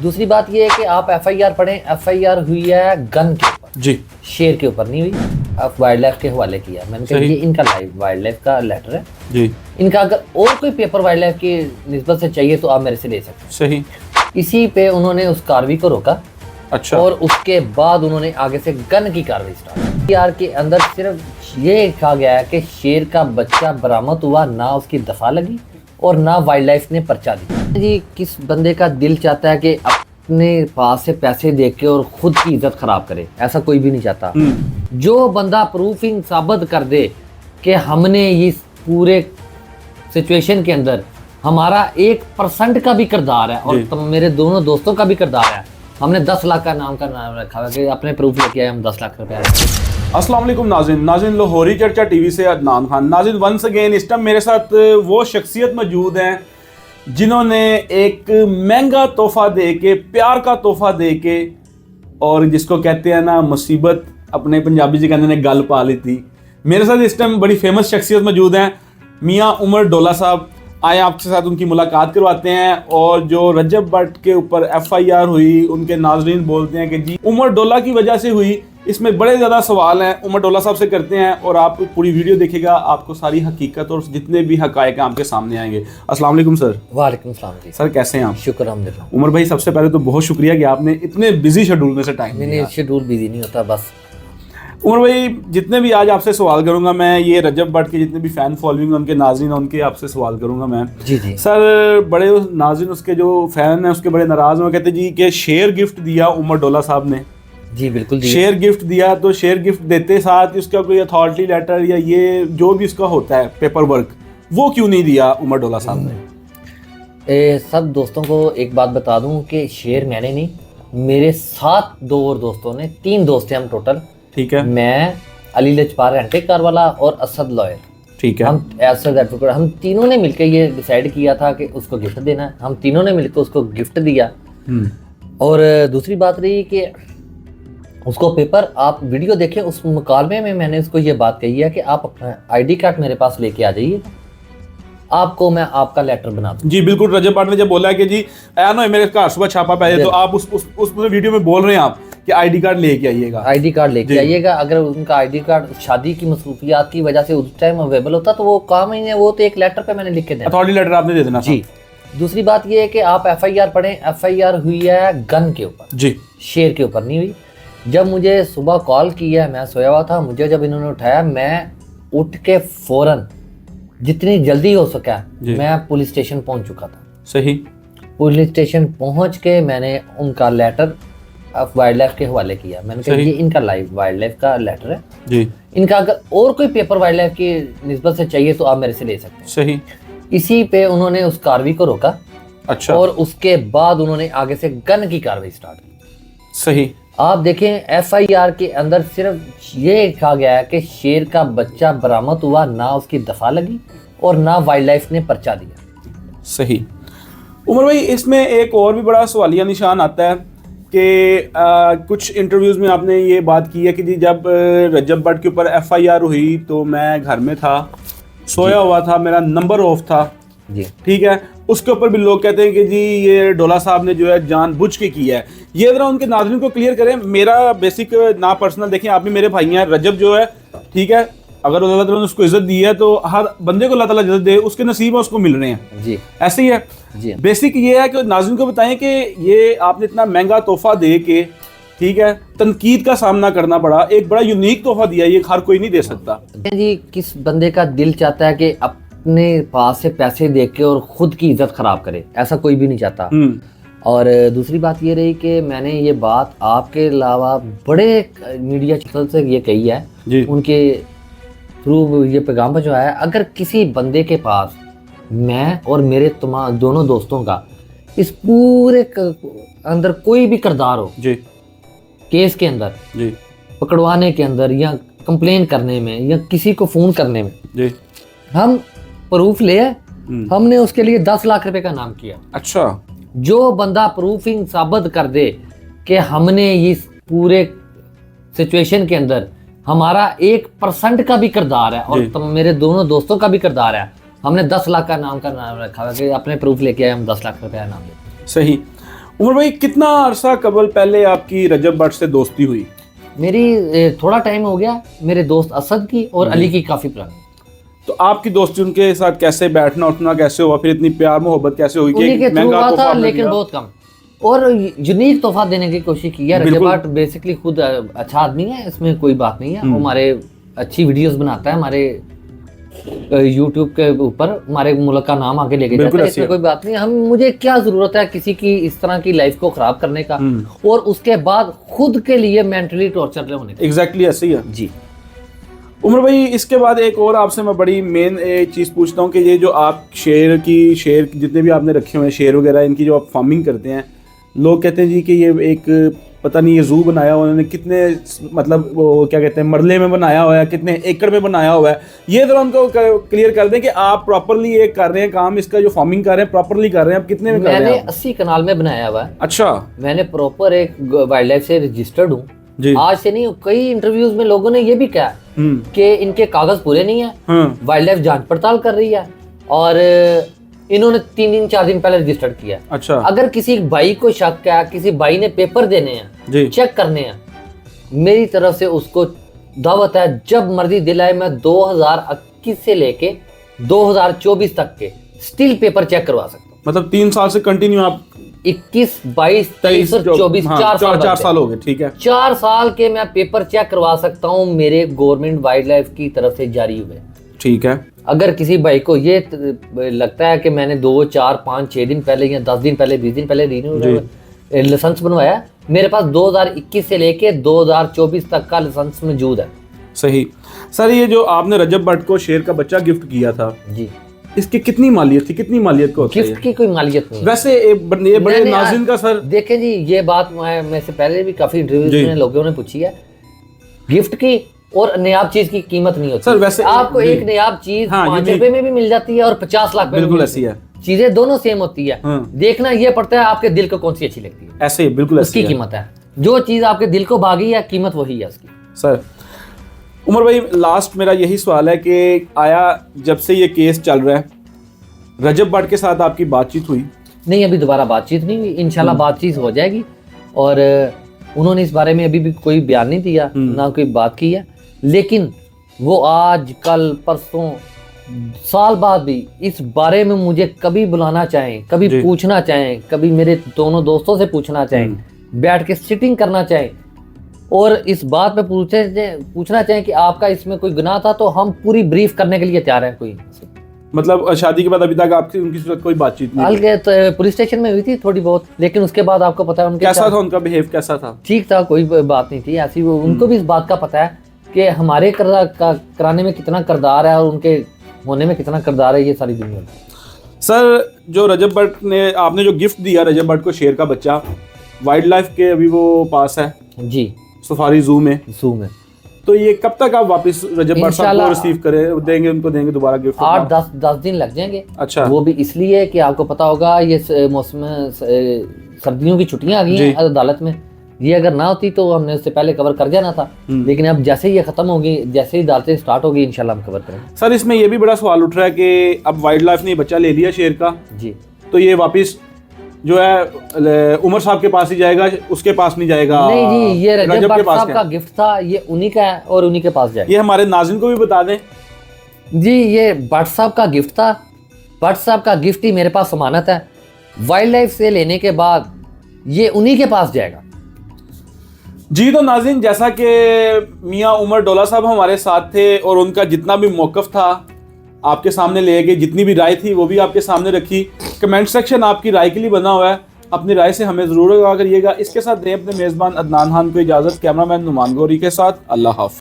दूसरी बात ये है कि आप एफआईआर पढ़ें, एफआईआर हुई है गन के ऊपर जी, शेर के ऊपर नहीं हुई। आप वाइल्ड लाइफ के हवाले किया, मैंने कहा ये इनका वाइल्ड लाइफ का लेटर है जी, इनका। अगर और कोई पेपर वाइल्ड लाइफ की निस्बत से चाहिए तो आप मेरे से ले सकते हैं। सही। इसी पे उन्होंने उस कार्रवाई को रोका। अच्छा। और उसके बाद उन्होंने आगे से गन की कार्रवाई स्टार्ट। यार के अंदर सिर्फ ये कहा गया है कि शेर का बच्चा बरामद हुआ, ना उसकी दफा लगी और ना वाइल्ड लाइफ ने पर्चा दी। जी, किस बंदे का दिल चाहता है कि अपने पास से पैसे दे के और खुद की इज्जत खराब करे? ऐसा कोई भी नहीं चाहता। जो बंदा प्रूफिंग साबित कर दे कि हमने इस पूरे सिचुएशन के अंदर हमारा 1% का भी किरदार है और मेरे दोनों दोस्तों का भी किरदार है, हमने 10 लाख का नाम रखा हुआ कि अपने प्रूफ लेके आए हम 10 लाख रुपए। अस्सलाम वालेकुम नाज़रीन, लाहौरी चर्चा टीवी से अदनान खान। नाज़रीन, वंस अगेन इस टाइम मेरे साथ वो शख्सियत मौजूद हैं जिन्होंने एक महंगा तोहफा दे के, प्यार का तोहफा दे के, और जिसको कहते हैं ना मुसीबत, अपने पंजाबी जी कहते हैं गल पा ली थी। मेरे साथ इस टाइम बड़ी फेमस शख्सियत मौजूद हैं, मियाँ उमर डोला साहब। आए आपके साथ उनकी मुलाकात करवाते हैं। और जो रजब भट्ट के ऊपर एफआईआर हुई, उनके नाजरीन बोलते हैं कि जी उमर डोला की वजह से हुई। इसमें बड़े ज़्यादा सवाल हैं, उमर डोला साहब से करते हैं और आप पूरी वीडियो देखिएगा, आपको सारी हकीकत और जितने भी हकायक हैं आपके सामने आएंगे। अस्सलाम वालेकुम सर। वालेकुम सलाम जी। सर कैसे हैं आप? शुक्र अल्हम्दुलिल्लाह। उमर भाई, सबसे पहले तो बहुत शुक्रिया कि आपने इतने बिजी शेड्यूल में से टाइम नहीं, शेड्यूल बिजी नहीं होता बस। उमर भाई, जितने भी आज आपसे सवाल करूंगा मैं, ये रजब भट्ट के जितने भी फ़ैन फॉलोइंग उनके नाज़रीन हैं उनके आपसे सवाल करूंगा मैं। जी जी सर, बड़े नाज़रीन उसके जो फ़ैन हैं उसके बड़े नाराज़ हैं, कहते जी कि शेयर गिफ्ट दिया उमर डोला साहब ने। जी बिल्कुल शेयर गिफ्ट दिया, तो शेयर गिफ्ट देते साथ उसका कोई अथॉरिटी लेटर या ये जो भी उसका होता है पेपर वर्क, वो क्यों नहीं दिया उमर डोला साहब ने? सब दोस्तों को एक बात बता दूं कि शेयर मैंने नहीं, मेरे साथ 2 और दोस्तों ने, 3 दोस्त हैं हम टोटल। ठीक है। मैं, अली लजपाल रेंटे कार वाला और असद लॉयर। ठीक है। हम असद एडवोकेट, हम तीनों ने मिलकर ये डिसाइड किया था कि उसको गिफ्ट देना है। हम तीनों ने मिलकर उसको गिफ्ट दिया। और दूसरी बात रही कि उसको पेपर, आप वीडियो देखें, उस मुकालमे में मैंने उसको ये बात कही है कि आप अपना आईडी कार्ड मेरे पास लेके आ जाइए, आपको मैं आपका लेटर बना दूं। जी बिल्कुल। रजब भट्ट ने जब बोला है कि जी आया ना मेरे घर सुबह छापा पहले, तो आप उस वीडियो में बोल रहे हैं आप कि आईडी कार्ड लेके आइएगा। आईडी कार्ड लेके आइएगा। अगर उनका आईडी कार्ड शादी की मसरूफियात की वजह से उस टाइम अवेलेबल होता तो वो काम ही नहीं, वो तो एक लेटर पे मैंने लिख के दिया। अथॉरिटी लेटर आपने दे देना जी। दूसरी बात ये है कि आप एफआईआर पढ़ें, एफआईआर हुई है गन के ऊपर जी, शेर के ऊपर नहीं हुई। जब मुझे सुबह कॉल किया, मैं सोया हुआ था, मुझे जब इन्होंने उठाया, मैं उठ के फौरन जितनी जल्दी हो सका मैं पुलिस स्टेशन पहुंच चुका था। सही। पुलिस स्टेशन पहुंच के मैंने उनका लेटर वाइल्ड लाइफ के हवाले किया। मैंने कहा ये इनका वाइल्ड लाइफ का लेटर है जी। इनका। अगर और कोई पेपर वाइल्ड लाइफ की निस्बत से चाहिए तो आप मेरे से ले सकते हैं। सही। इसी पे उन्होंने उस कार्रवाई को रोका। अच्छा। और उसके बाद उन्होंने आगे से गन की कार्रवाई स्टार्ट की। सही। आप देखें, एफआईआर के अंदर सिर्फ ये कहा गया है कि शेर का बच्चा बरामद हुआ, ना उसकी दफा लगी और ना वाइल्ड लाइफ ने पर्चा दिया। सही। उमर भाई, इसमें एक और भी बड़ा सवालिया निशान आता है कि कुछ इंटरव्यूज़ में आपने ये बात की है कि जी जब रजब भट्ट के ऊपर एफआईआर हुई तो मैं घर में था, सोया हुआ था, मेरा नंबर ऑफ था। जी। ठीक है। उसके ऊपर भी लोग कहते हैं कि जी ये डोला साहब ने जो है जानबूझ के किया है। ये जरा उनके नाज़रीन को क्लियर करें। मेरा बेसिक ना पर्सनल, देखें आप भी मेरे भाई हैं, रजब जो है, ठीक है, अगर अल्लाह ताला ने उसको इज्जत दी है तो हर बंदे को अल्लाह ताला इज्जत दे, उसके नसीब में उसको मिल रहे हैं। जी। ऐसे ही है। जी। बेसिक ये है कि नाज़रीन को बताएं कि ये आपने इतना महंगा तोहफा दे के, ठीक है, तनकीद का सामना करना पड़ा, एक बड़ा यूनिक तोहफा दिया, ये हर कोई नहीं दे सकता। जी, किस बंदे का दिल चाहता है कि अपने पास से पैसे दे के और खुद की इज्जत खराब करे? ऐसा कोई भी नहीं चाहता। और दूसरी बात ये रही कि मैंने ये बात आपके अलावा बड़े मीडिया चैनल से ये कही है जी। उनके थ्रू ये पैगाम जो है, अगर किसी बंदे के पास मैं और मेरे दोनों दोस्तों का इस पूरे अंदर कोई भी किरदार हो, जी, केस के अंदर, जी, पकड़वाने के अंदर या कंप्लेन करने में या किसी को फ़ोन करने में, जी, हम प्रूफ ले आए। हमने उसके लिए 10 लाख रुपए का नाम किया। अच्छा। जो बंदा प्रूफिंग साबित कर दे कि हमने इस पूरे सिचुएशन के अंदर हमारा 1% का भी किरदार है और मेरे दोनों दोस्तों का भी किरदार है, हमने 10 लाख का नाम रखा है कि अपने प्रूफ लेके आए हम 10 लाख रुपए का नाम देते। सही। उमर भाई, कितना अरसा कबल पहले आपकी रजब भट्ट से दोस्ती हुई? मेरी थोड़ा टाइम हो गया, मेरे दोस्त असद की और अली की काफ़ी पुरानी। तो आपकी दोस्ती उनके साथ कैसे, बैठना उठना कैसे हुआ, फिर इतनी प्यार मोहब्बत कैसे हुई? उन्हीं के थ्रू महंगा हुआ तोहफा था, आपने लेकिन दिया? बहुत कम, और यूनिक तोहफा देने की कोशिश की है। रजब बिल्कुल। भट्ट बेसिकली खुद अच्छा आदमी है, इसमें कोई बात नहीं है। वो हमारे अच्छी वीडियोस बनाता है, हमारे यूट्यूब के ऊपर हमारे मुल्क का नाम आगे लेके बिल्कुल जाता है, ऐसी इसमें कोई बात नहीं। हम मुझे क्या जरूरत है किसी की इस तरह की लाइफ को खराब करने का, और उसके बाद खुद के लिए मेंटली टॉर्चर होने का। एग्जैक्टली ऐसे ही है जी। उमर भाई, इसके बाद एक और आपसे मैं बड़ी मेन चीज़ पूछता हूँ कि ये जो आप शेर जितने भी आपने रखे हुए हैं शेर वगैरह, इनकी जो आप फार्मिंग करते हैं, लोग कहते हैं जी कि ये एक पता नहीं ये जू बनाया हुआ उन्होंने, कितने मतलब वो क्या कहते हैं मरले में बनाया हुआ है, कितने एकड़ में बनाया हुआ है। ये जरा उनको क्लियर कर दें कि आप प्रॉपरली ये कर रहे हैं काम, इसका जो फार्मिंग कर रहे हैं प्रॉपरली कर रहे हैं, आप कितने में कर रहे मैंने हैं? 80 कनाल में बनाया हुआ है। अच्छा मैंने प्रॉपर एक वाइल्ड लाइफ से रजिस्टर्ड हूँ। जी। आज से नहीं, कई इंटरव्यूज में लोगों ने ये भी कहा कि इनके कागज पूरे नहीं है, वाइल्ड लाइफ जांच पड़ताल कर रही है, और इन्होंने 3 दिन 4 दिन पहले रजिस्टर्ड किया। अच्छा। अगर किसी भाई को शक है, किसी भाई ने पेपर देने जी। हैं, चेक करने हैं, मेरी तरफ से उसको दावत है, जब मर्जी दिलाए। मैं 2021 से लेके 2024 तक के स्टिल पेपर चेक करवा सकता हूँ। मतलब 3 साल से कंटिन्यू आप 21, 22, 23 और 24 4 साल हो गए, ठीक है। 4 साल के मैं पेपर चेक करवा सकता हूँ, मेरे गवर्नमेंट वाइल्ड लाइफ की तरफ से जारी हुए। ठीक है। अगर किसी भाई को ये लगता है कि मैंने 2, 4, 5, 6 दिन पहले या 10 दिन पहले, 20 दिन पहले लाइसेंस बनवाया, मेरे पास 2021 से लेके 2024 तक का लाइसेंस मौजूद है। सही। सर, ये जो आपने रजब भट्ट को शेर का बच्चा गिफ्ट किया था, जी, इसकी कितनी मालियत थी, कितनी मालियत को होता है गिफ्ट की कोई मालियत नहीं है। वैसे ये बड़े नाज़रीन का सर देखें जी, ये बात मैं से पहले भी काफी इंटरव्यूज में लोगों ने पूछी है। गिफ्ट की और नयाब चीज की कीमत नहीं होती सर। वैसे आपको एक नयाब चीज 5 रुपए में भी मिल जाती है और 50 लाख में बिल्कुल ऐसी है, चीजें दोनों सेम होती है। देखना ये पड़ता है आपके दिल को कौन सी अच्छी लगती है, ऐसे ही बिल्कुल उसकी कीमत है। जो चीज आपके दिल को भागी है, कीमत वही है उसकी। सर उमर भाई, लास्ट मेरा यही सवाल है कि आया जब से ये केस चल रहा है, रजब भट्ट के साथ आपकी बातचीत हुई? नहीं, अभी दोबारा बातचीत नहीं हुई। इंशाल्लाह बातचीत हो जाएगी, और उन्होंने इस बारे में अभी भी कोई बयान नहीं दिया, ना कोई बात की है। लेकिन वो आज कल परसों साल बाद भी इस बारे में मुझे कभी बुलाना चाहें, कभी पूछना चाहें, कभी मेरे दोनों दोस्तों से पूछना चाहें, बैठ के सिटिंग करना चाहें, और इस बात पे पूछना चाहें कि आपका इसमें कोई गुनाह था, तो हम पूरी ब्रीफ करने के लिए तैयार हैं। कोई मतलब शादी के बाद अभी तक आपकी उनकी साथ कोई बातचीत नहीं? हाल तो पुलिस स्टेशन में हुई थी थोड़ी बहुत, लेकिन उसके बाद आपको पता है उनके कैसा था उनका बिहेव, कैसा था? ठीक था, कोई बात नहीं थी ऐसी। उनको भी इस बात का पता है कि हमारे कराने में कितना किरदार है और उनके होने में कितना किरदार है, ये सारी दुनिया। सर, जो रजब भट्ट ने आपने जो गिफ्ट दिया रजब भट्ट को शेर का बच्चा, वाइल्ड लाइफ के अभी वो पास है जी, सफारी जू में, तो ये कब तक आप वापस रजब भट्ट साहब को रिसीव करें देंगे, उनको देंगे दोबारा गिफ्ट? 8-10 दिन लग जाएंगे। अच्छा। वो भी इसलिए कि आपको पता होगा ये मौसम सर्दियों की छुट्टियां आ गई हैं अदालत में। ये अगर ना होती तो हमने उससे पहले कवर कर जाना था, लेकिन अब जैसे ही ये खत्म होगी, जैसे ही अदालतें स्टार्ट होगी, इंशाल्लाह हम कवर करेंगे। सर, इसमें ये भी बड़ा सवाल उठ रहा है कि अब वाइल्ड लाइफ ने बच्चा ले लिया शेर का जी, तो ये वापस जो है उमर साहब के पास ही जाएगा, उसके पास नहीं जाएगा? नहीं जी, ये रजब भट्ट साहब का गिफ्ट था, ये उन्हीं का है और उन्हीं के पास जाएगा। ये हमारे नाज़रीन को भी बता दें जी, ये भट्ट साहब का गिफ्ट था। भट्ट साहब का गिफ्ट ही मेरे पास जमानत है। वाइल्ड लाइफ से लेने के बाद ये उन्हीं के पास जाएगा। जी, तो नाज़रीन, जैसा कि मियाँ उमर डोला साहब हमारे साथ थे और उनका जितना भी मौक़िफ़ था आपके सामने ले गए, जितनी भी राय थी वो भी आपके सामने रखी। कमेंट सेक्शन आपकी राय के लिए बना हुआ है, अपनी राय से हमें ज़रूर आगाह करिएगा। इसके साथ दें अपने मेज़बान अदनान खान को इजाज़त। कैमरामैन नुमान गौरी के साथ अल्लाह हाफ़िज़।